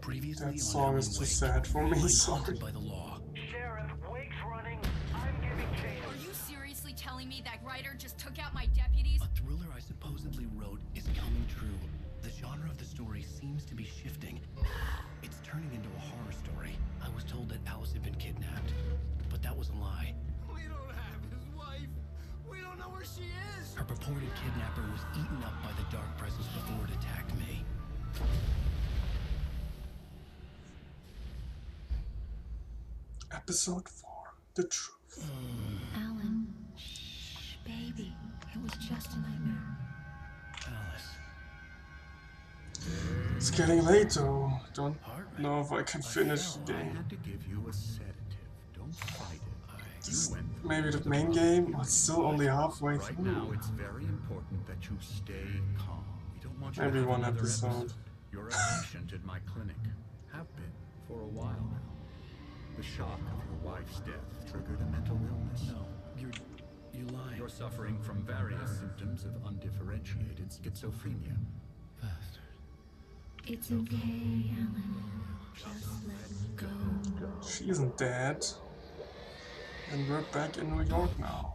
Previously That on song Alan is too Wake, sad for me, I'm sorry. haunted by the law. Sheriff, Wake's running. I'm giving chase. Are you seriously telling me that writer just took out my deputies? A thriller I supposedly wrote is coming true. The genre of the story seems to be shifting. It's turning into a horror story. I was told that Alice had been kidnapped, but that was a lie. We don't have his wife. We don't know where she is. Her purported kidnapper was eaten up by the dark presence before it attacked me. Episode 4, The Truth. Alan, shh, baby. It was just a nightmare. Alice. It's getting late though. Don't Hartman. know if I can finish the I game. had to give you a sedative. Don't fight it. This You went through maybe the the main process. game, but still only halfway Right now, through. it's very important that you stay calm. We don't want you Maybe to have one another episode. You're a patient at my clinic. Have been for a while now. The shock of your wife's death triggered a mental illness. No, you lied. You're suffering from various symptoms of undifferentiated schizophrenia. Bastard. It's okay, Alan. Just let go. She isn't dead. And we're back in New York now.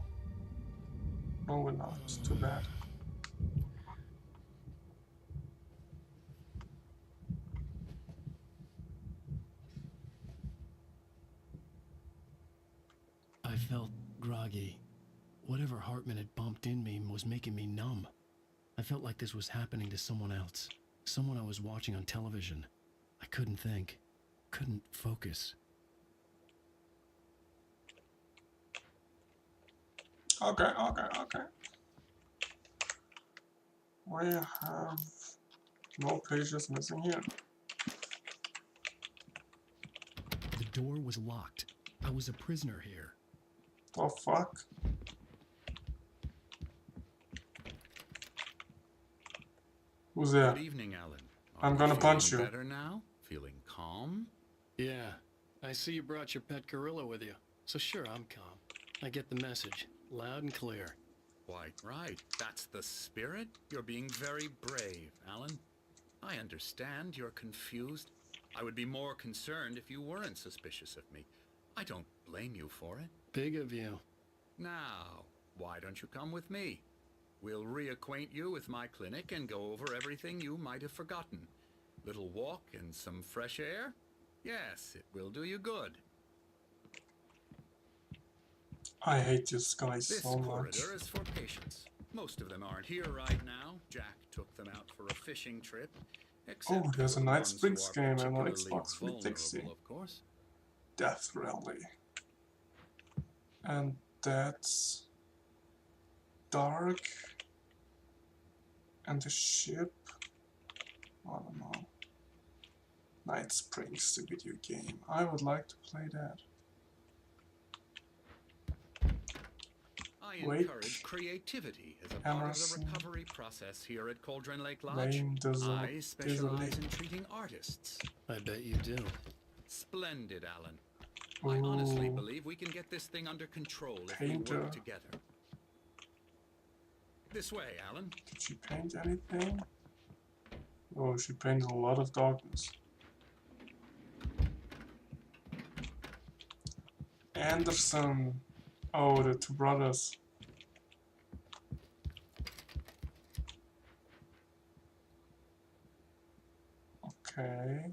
No, we're not. It's too bad. I felt groggy. Whatever Hartman had bumped in me was making me numb. I felt like this was happening to someone else. Someone I was watching on television. I couldn't think. Couldn't focus. Okay. We have no pages missing here. The door was locked. I was a prisoner here. Oh fuck. Who's there? Good evening, Alan. I'm you gonna feeling punch you. Better now? Feeling calm? Yeah, I see you brought your pet gorilla with you. So sure, I'm calm. I get the message, loud and clear. Quite right. That's the spirit. You're being very brave, Alan. I understand you're confused. I would be more concerned if you weren't suspicious of me. I don't blame you for it. Big of you. Now, why don't you come with me? We'll reacquaint you with my clinic and go over everything you might have forgotten. Little walk and some fresh air? Yes, it will do you good. I hate this guy This so much. corridor is for patients. Most of them aren't here right now. Jack took them out for a fishing trip. Except Oh, there's a for the Night ones who Springs are game and on particularly Xbox 360. vulnerable, of course. Death Rally. And that's dark. And the ship. I don't know. Night Springs, the video game. I would like to play that. I Wake, encourage creativity as a part of the Emerson, recovery process here at Cauldron Lake Lodge. Lane I specialize Dizzle. in treating artists. I bet you do. Splendid, Alan. I honestly Ooh. believe we can get this thing under control if we Painter. work together. This way, Alan. Did she paint anything? Oh, she painted a lot of darkness. Anderson. Oh, the two brothers. Okay.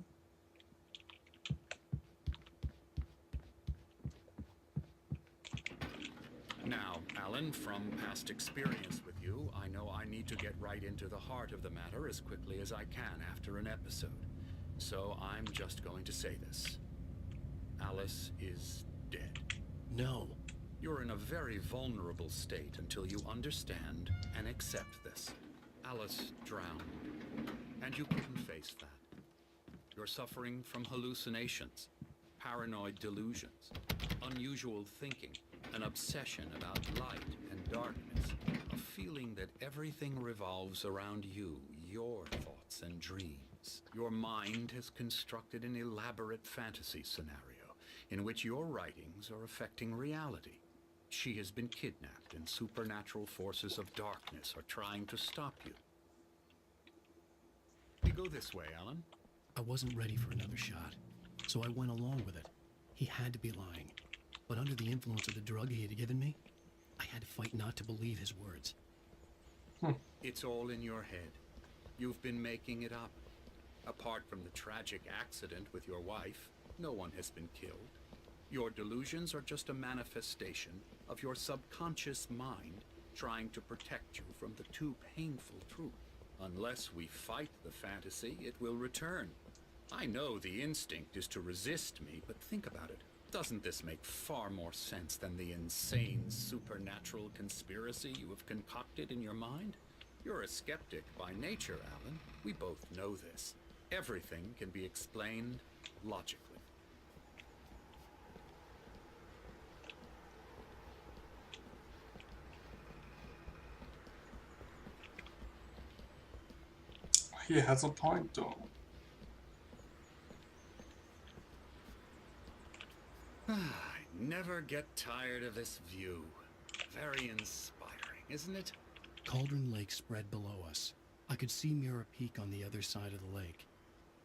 Now, Alan, from past experience with you, I know I need to get right into the heart of the matter as quickly as I can after an episode. So I'm just going to say this. Alice is dead. No. You're in a very vulnerable state until you understand and accept this. Alice drowned, and you couldn't face that. You're suffering from hallucinations, paranoid delusions, unusual thinking, an obsession about light and darkness, a feeling that everything revolves around you, your thoughts and dreams. Your mind has constructed an elaborate fantasy scenario in which your writings are affecting reality. She has been kidnapped and supernatural forces of darkness are trying to stop you. We go this way, Alan. I wasn't ready for another shot, so I went along with it. He had to be lying. But under the influence of the drug he had given me, I had to fight not to believe his words. It's all in your head. You've been making it up. Apart from the tragic accident with your wife, no one has been killed. Your delusions are just a manifestation of your subconscious mind trying to protect you from the too painful truth. Unless we fight the fantasy, it will return. I know the instinct is to resist me, but think about it. Doesn't this make far more sense than the insane supernatural conspiracy you have concocted in your mind? You're a skeptic by nature, Alan. We both know this. Everything can be explained logically. He has a point, though. I never get tired of this view. Very inspiring, isn't it? Cauldron Lake spread below us. I could see Mirror Peak on the other side of the lake.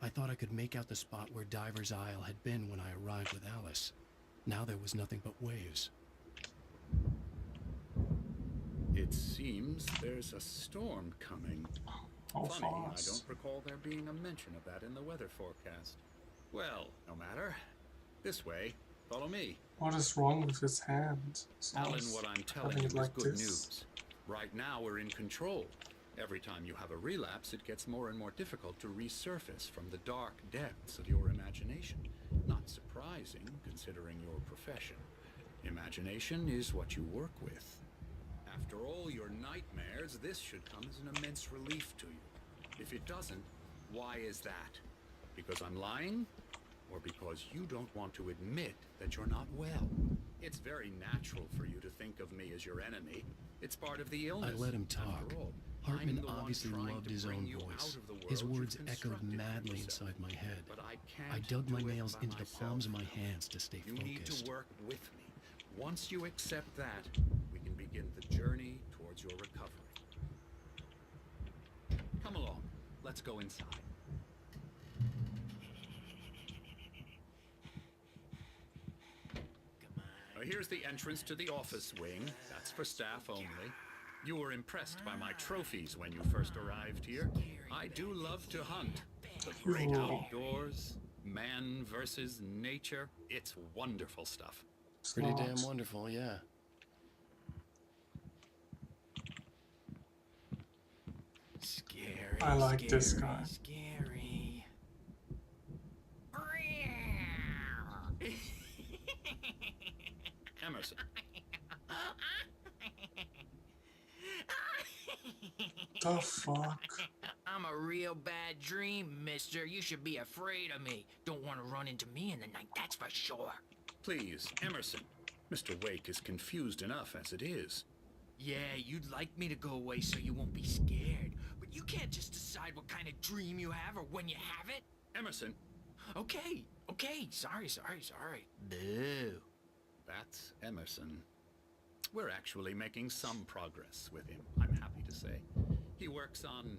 I thought I could make out the spot where Diver's Isle had been when I arrived with Alice. Now there was nothing but waves. It seems there's a storm coming. How Funny, I fast? don't recall there being a mention of that in the weather forecast. Well, no matter. This way. Follow me. What is wrong with his hand? It's Alan, always what I'm telling having you it is like good this. news. Right now, we're in control. Every time you have a relapse, it gets more and more difficult to resurface from the dark depths of your imagination. Not surprising, considering your profession. Imagination is what you work with. After all your nightmares, this should come as an immense relief to you. If it doesn't, why is that? Because I'm lying? Or because you don't want to admit that you're not well? It's very natural for you to think of me as your enemy. It's part of the illness. I let him talk. After all, Hartman I'm the one obviously trying loved to his bring own you voice. out of the world His you've words echoed constructed for madly yourself. inside my head. But I can't I dug my do it nails by into the myself. palms of my hands to stay You need focused. to work with me. Once you accept that, we can begin the journey towards your recovery. Come along. Let's go inside. Here's the entrance to the office wing. That's for staff only. You were impressed by my trophies when you first arrived here. I do love to hunt. The great outdoors, man versus nature. It's wonderful stuff. It's Pretty not. damn wonderful, yeah. Scary. I like scary, this guy. Scary. Emerson. The fuck? I'm a real bad dream, mister. You should be afraid of me. Don't want to run into me in the night, that's for sure. Please, Emerson. Mr. Wake is confused enough as it is. Yeah, you'd like me to go away so you won't be scared. But you can't just decide what kind of dream you have or when you have it. Emerson, Okay, sorry. Boo. that's Emerson. We're actually making some progress with him, I'm happy to say. He works on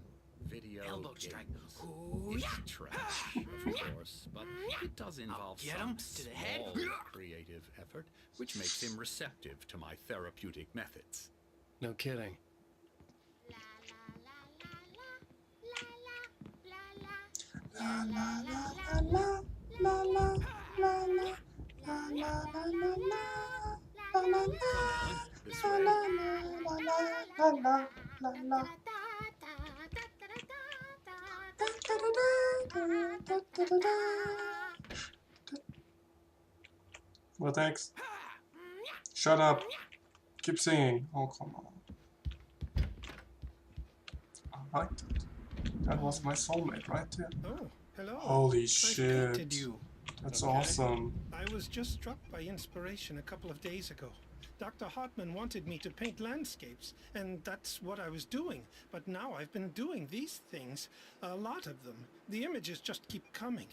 video Elbow games. strike. Ooh, It's yeah. trash, of course, but it does involve get some him to the head. small creative effort, which makes him receptive to my therapeutic methods. No kidding. La la la la la la la la la la la la la la la la. Alan, this La way. la la la la la la. Well, thanks. Shut up. Keep singing. Oh, come on. I liked it. That was my soulmate right there. Oh, hello. Holy I shit. painted you. That's Okay. awesome. I was just struck by inspiration a couple of days ago. Dr. Hartman wanted me to paint landscapes, and that's what I was doing. But now I've been doing these things, a lot of them. The images just keep coming.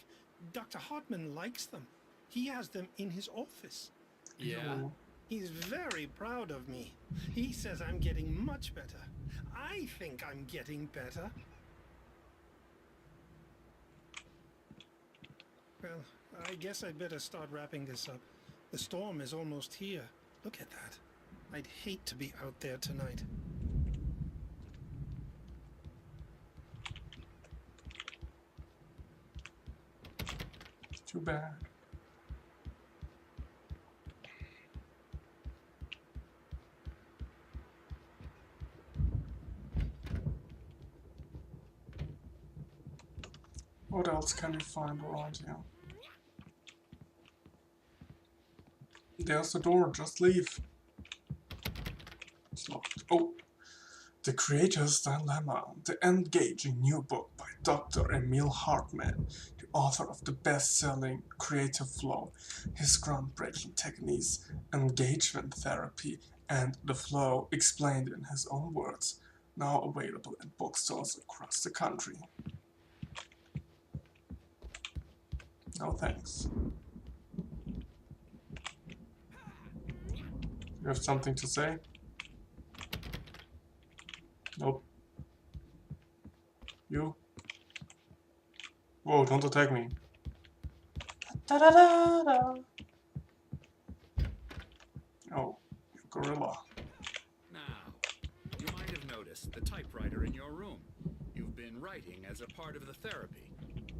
Dr. Hartman likes them. He has them in his office. Yeah. He's very proud of me. He says I'm getting much better. I think I'm getting better. Well, I guess I'd better start wrapping this up. The storm is almost here. Look at that. I'd hate to be out there tonight. Too bad. What else can we find around here? There's the door, just leave. It's locked. Oh! The Creator's Dilemma, the engaging new book by Dr. Emil Hartman, the author of the best-selling Creative Flow. His groundbreaking techniques, engagement therapy, and the flow explained in his own words, now available in bookstores across the country. No thanks. You have something to say? Nope. You? Whoa, don't attack me. Da da da da. Oh, you gorilla. Now, you might have noticed the typewriter in your room. You've been writing as a part of the therapy.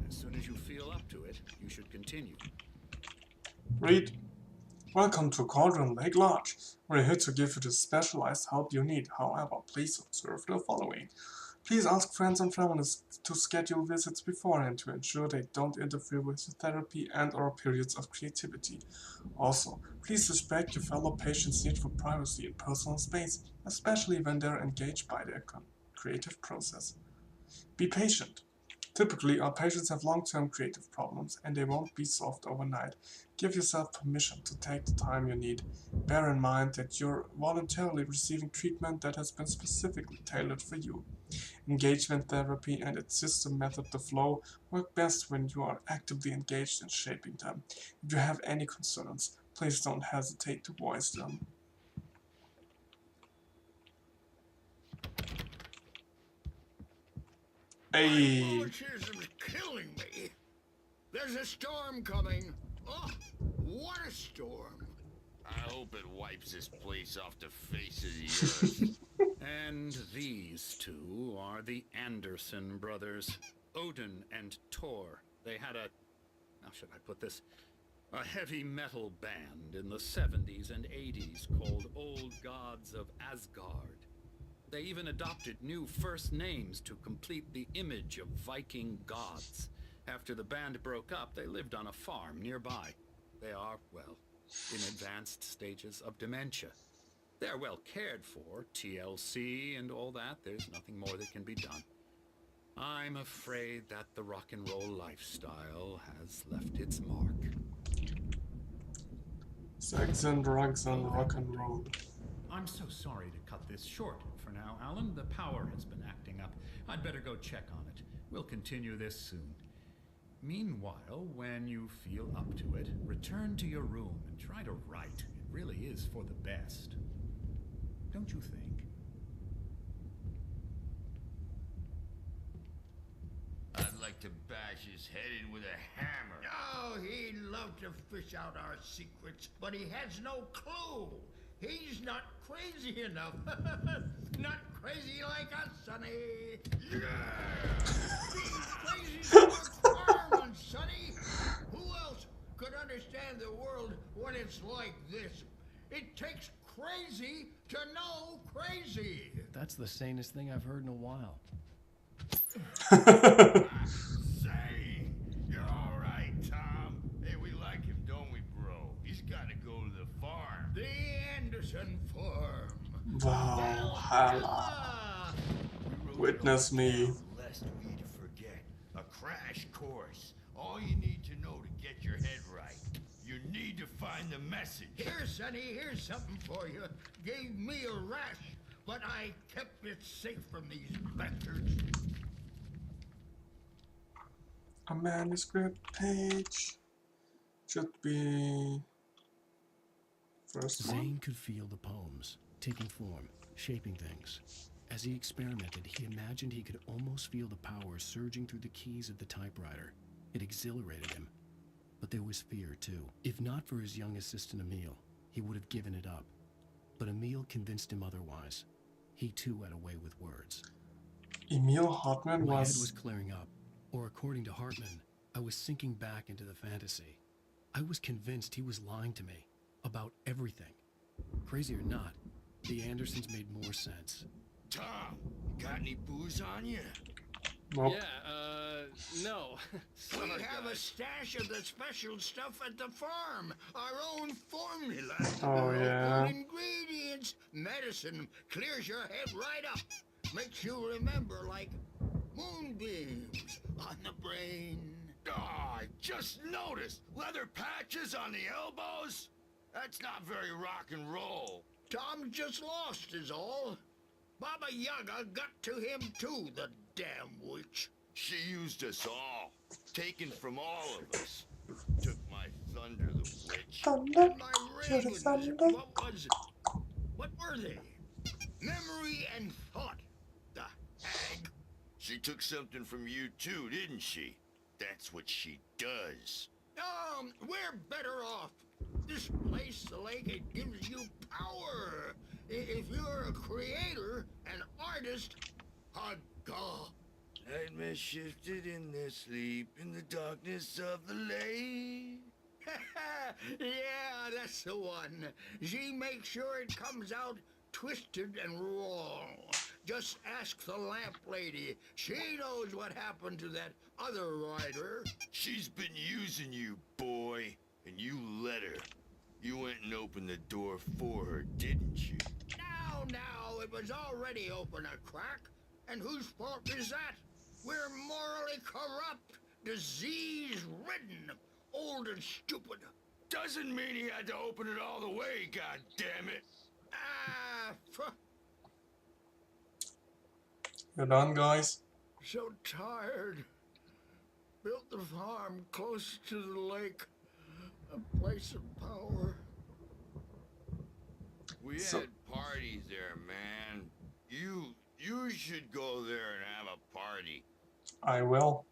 As soon as you feel up to it, you should continue. Read. Welcome to Cauldron Lake Lodge. We're here to give you the specialized help you need. However, please observe the following. Please ask friends and families to schedule visits beforehand to ensure they don't interfere with your therapy and/or periods of creativity. Also, please respect your fellow patients' need for privacy and personal space, especially when they're engaged by their creative process. Be patient. Typically, our patients have long-term creative problems, and they won't be solved overnight. Give yourself permission to take the time you need. Bear in mind that you're voluntarily receiving treatment that has been specifically tailored for you. Engagement therapy and its system method, the flow, work best when you are actively engaged in shaping them. If you have any concerns, please don't hesitate to voice them. Hey. Bulletism's killing me. There's a storm coming. Oh, what a storm. I hope it wipes this place off the face of the earth. And these two are the Anderson brothers, Odin and Thor. They had how should I put this? A heavy metal band in the 70s and 80s called Old Gods of Asgard. They even adopted new first names to complete the image of Viking gods. After the band broke up, they lived on a farm nearby. They are, well, in advanced stages of dementia. They're well cared for, TLC and all that. There's nothing more that can be done. I'm afraid that the rock and roll lifestyle has left its mark. Sex and drugs and rock and roll. I'm so sorry to cut this short for now, Alan. The power has been acting up. I'd better go check on it. We'll continue this soon. Meanwhile, when you feel up to it, return to your room and try to write. It really is for the best. Don't you think? I'd like to bash his head in with a hammer. Oh, he'd love to fish out our secrets, but he has no clue. He's not crazy enough. Not crazy like us, Sonny. Yeah! Being crazy to work farm on Sonny. Who else could understand the world when it's like this? It takes crazy to know crazy. That's the sanest thing I've heard in a while. Say, you're all right, Tom. Hey, we like him, don't we, bro? He's got to go to the farm. The Anderson farm. Valhalla. Witness me. Lest we forget. A crash course. All you need to know to get your head right. You need to find the message. Here, Sonny, here's something for you. Gave me a rash, but I kept it safe from these bastards. A manuscript page. Should be first one. Zane could feel the poems, taking form, shaping things. As he experimented, he imagined he could almost feel the power surging through the keys of the typewriter. It exhilarated him. But there was fear, too. If not for his young assistant Emil, he would have given it up. But Emil convinced him otherwise. He too had a way with words. Emil Hartman My head was... was clearing up, or according to Hartman, I was sinking back into the fantasy. I was convinced he was lying to me about everything. Crazy or not, the Andersons made more sense. Tom, got any booze on you? Nope. No. We have a stash of the special stuff at the farm. Our own formula. Oh, yeah. Own ingredients. Medicine clears your head right up. Makes you remember like moonbeams on the brain. Oh, I just noticed. Leather patches on the elbows? That's not very rock and roll. Tom just lost is all. Baba Yaga got to him too, the damn witch. She used us all. Taken from all of us. Took my thunder, the witch. Thunder, And my you're the rings. thunder. What was it? What were they? Memory and thought. The hag. She took something from you too, didn't she? That's what she does. We're better off. This place, the lake, it gives you power. If you're a creator, an artist, a god. Nightmare shifted in their sleep in the darkness of the lake. Yeah, that's the one. She makes sure it comes out twisted and wrong. Just ask the lamp lady. She knows what happened to that other rider. She's been using you, boy, and you let her. You went and opened the door for her, didn't you? Now, it was already open a crack. And whose fault is that? We're morally corrupt, disease-ridden, old and stupid. Doesn't mean he had to open it all the way, goddammit. You're done, guys? So tired. Built the farm close to the lake. A place of power. We had parties there, man. You should go there and have a party. I will.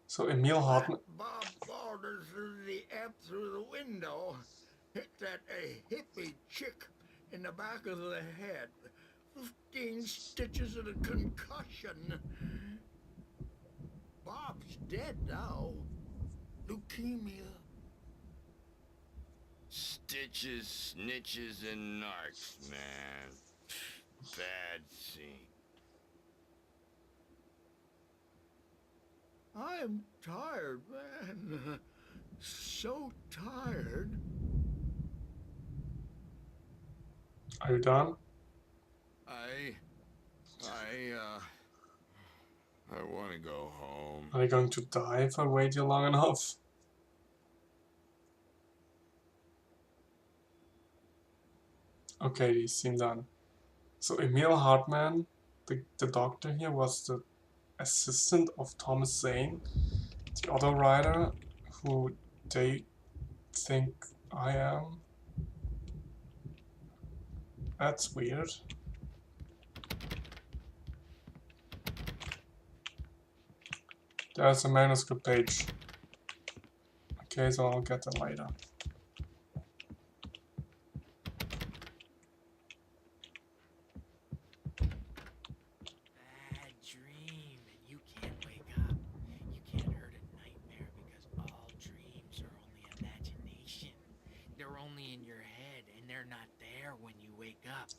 So Emil Hartman... Bob Balder threw the app through the window. Hit that hippie chick in the back of the head. 15 stitches and a concussion. Bob's dead now. Leukemia. Stitches, snitches, and narcs, man. Bad scene. I'm tired, man. So tired. Are you done? I want to go home. Are you going to die if I wait you long enough? Okay, you seem done. So Emil Hartman, the doctor here, was the assistant of Thomas Zane, the other writer who they think I am. That's weird. There's a manuscript page. Okay, so I'll get that later. Bad dream, and you can't wake up. You can't hurt a nightmare because all dreams are only imagination. They're only in your head, and they're not there when you wake up.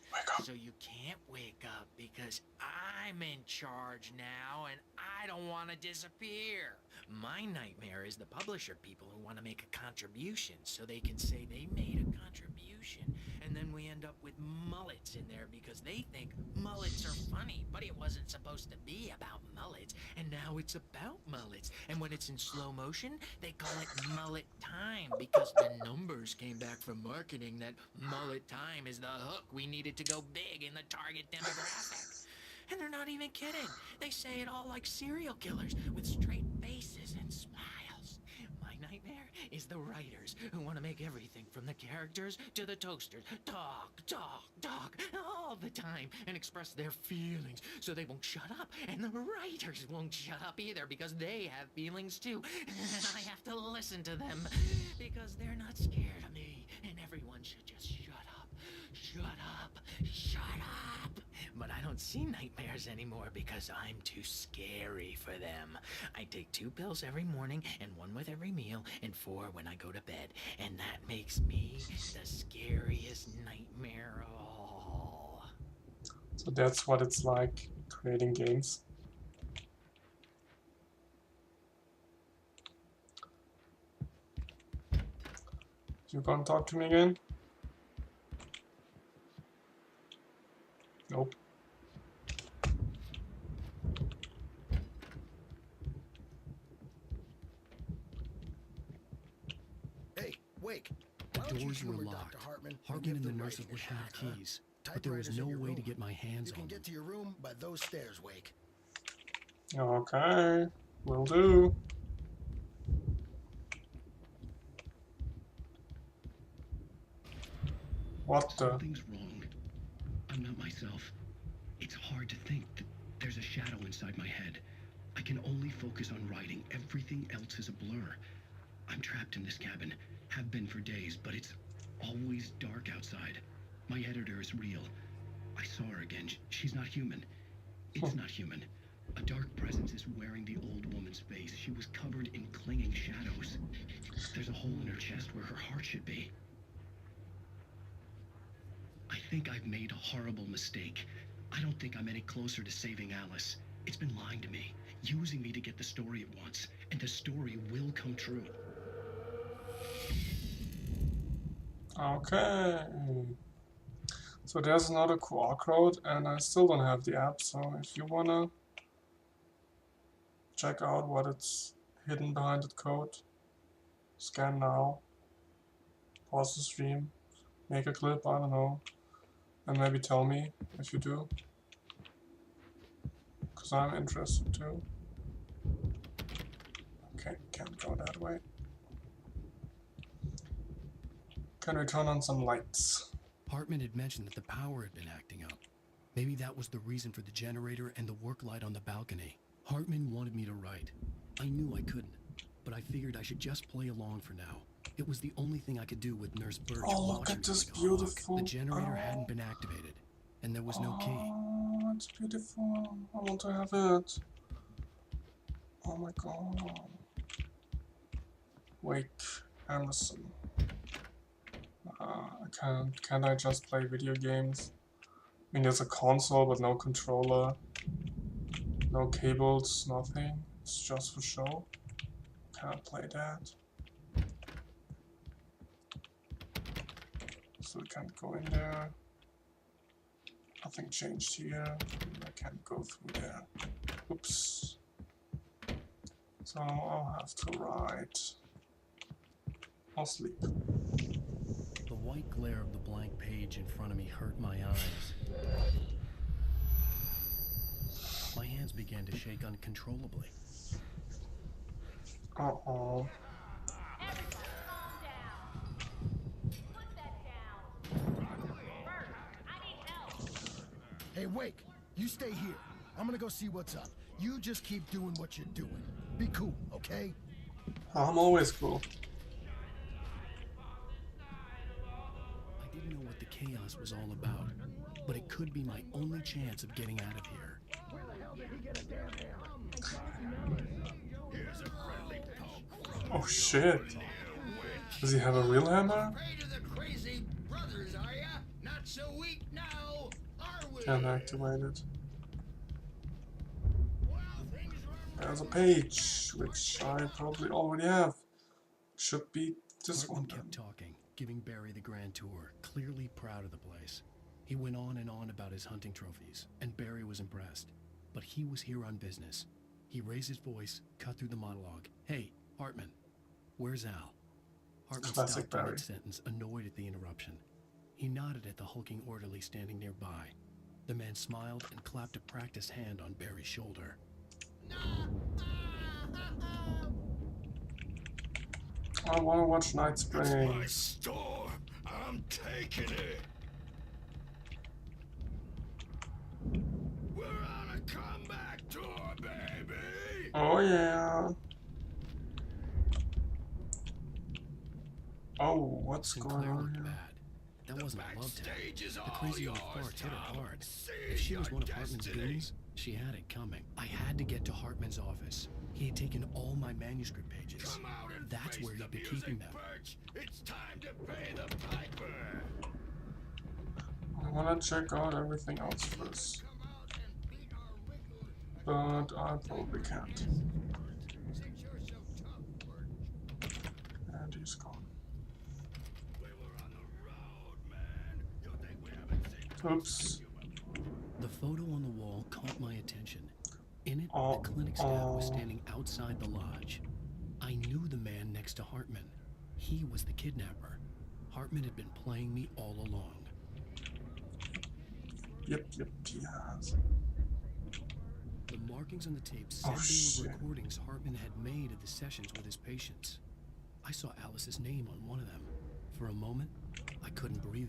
So you can't wake up because I'm in charge now, and I don't want to disappear. My nightmare is the publisher people who want to make a contribution so they can say they made a contribution. And then we end up with mullets in there because they think mullets are funny, but it wasn't supposed to be about mullets, and now it's about mullets. And when it's in slow motion, they call it mullet time because the numbers came back from marketing that mullet time is the hook we needed to go big in the target demographic. And they're not even kidding. They say it all like serial killers with straight faces and smiles. My nightmare is the writers who want to make everything from the characters to the toasters talk, all the time and express their feelings so they won't shut up. And the writers won't shut up either because they have feelings too. And I have to listen to them because they're not scared of me. And everyone should just shut up. Shut up. Shut up. But I don't see nightmares anymore because I'm too scary for them. I take 2 pills every morning and 1 with every meal and 4 when I go to bed. And that makes me the scariest nightmare of all. So that's what it's like creating games. You gonna talk to me again? Nope. Hey, Wake. The doors were locked. Hartman and the nurses would have keys, but there was no way to get my hands on them. You can get to your room by those stairs, Wake. Okay, will do. What the? Something's wrong. I'm not myself. It's hard to think that there's a shadow inside my head. I can only focus on writing. Everything else is a blur. I'm trapped in this cabin. Have been for days, but it's always dark outside. My editor is real. I saw her again. She's not human. It's not human. A dark presence is wearing the old woman's face. She was covered in clinging shadows. There's a hole in her chest where her heart should be. I think I've made a horrible mistake. I don't think I'm any closer to saving Alice. It's been lying to me, using me to get the story it wants, and the story will come true. Okay. So there's another QR code, and I still don't have the app, so if you wanna check out what it's hidden behind that code, scan now, pause the stream, make a clip, I don't know, and maybe tell me if you do, because I'm interested too. Okay, can't go that way. Can we turn on some lights? Hartman had mentioned that the power had been acting up. Maybe that was the reason for the generator and the work light on the balcony. Hartman wanted me to write. I knew I couldn't, but I figured I should just play along for now. It was the only thing I could do with Nurse Birch Oh, look watching at this me like a beautiful... hawk. The generator hadn't been activated, and there was no key. Oh, it's beautiful. I want to have it. Oh my god. Wake Emerson. Can't I just play video games? I mean, there's a console but no controller. No cables, nothing. It's just for show. Can't play that. So I can't go in there. Nothing changed here. I can't go through there. Oops. So I'll have to write. I'll sleep. The white glare of the blank page in front of me hurt my eyes. My hands began to shake uncontrollably. Uh-oh. Everybody calm down. Put that down. Bert, I need help. Hey, Wake, you stay here. I'm gonna go see what's up. You just keep doing what you're doing. Be cool, okay? I'm always cool. I didn't know what the chaos was all about, but it could be my only chance of getting out of here. Where the hell did he get a damn hammer? Here's a friendly poke. Oh shit. Does he have a real hammer? Afraid of the crazy brothers, are ya? Not so weak now, are we? Can't activate it. Well, things run There's a page, which I probably already have. Should be this Hartman one then. kept talking, giving Barry the grand tour, clearly proud of the place. He went on and on about his hunting trophies, and Barry was impressed. But he was here on business. He raised his voice, cut through the monologue. Hey, Hartman, where's Al? Hartman Classic stopped Barry. mid-sentence, annoyed at the interruption. He nodded at the hulking orderly standing nearby. The man smiled and clapped a practiced hand on Barry's shoulder. I wanna watch Night It's my Springs. storm. I'm taking it. We're on a comeback tour, baby. Oh yeah. Oh, what's going Sinclair on looked here? bad. That wasn't a love tale. Backstage is The all crazy old yours, fart hit her Tom. hard. See If she was your one of Hartman's destiny. goons, she had it coming. I had to get to Hartman's office. He had taken all my manuscript pages. Come out and That's face where the he'd be music, keeping them. Birch. It's time to pay the piper. I wanna check out everything else first. But I probably can't. Since you're so tough, Birch. And he's gone. We were on the road, man. You think we haven't seen Oops. The photo on the wall caught my attention. In it, Oh, the clinic staff was oh. standing outside the lodge. I knew the man next to Hartman. He was the kidnapper. Hartman had been playing me all along. Yep, he has. The markings on the tape said Oh, they shit. were recordings Hartman had made of the sessions with his patients. I saw Alice's name on one of them. For a moment, I couldn't breathe.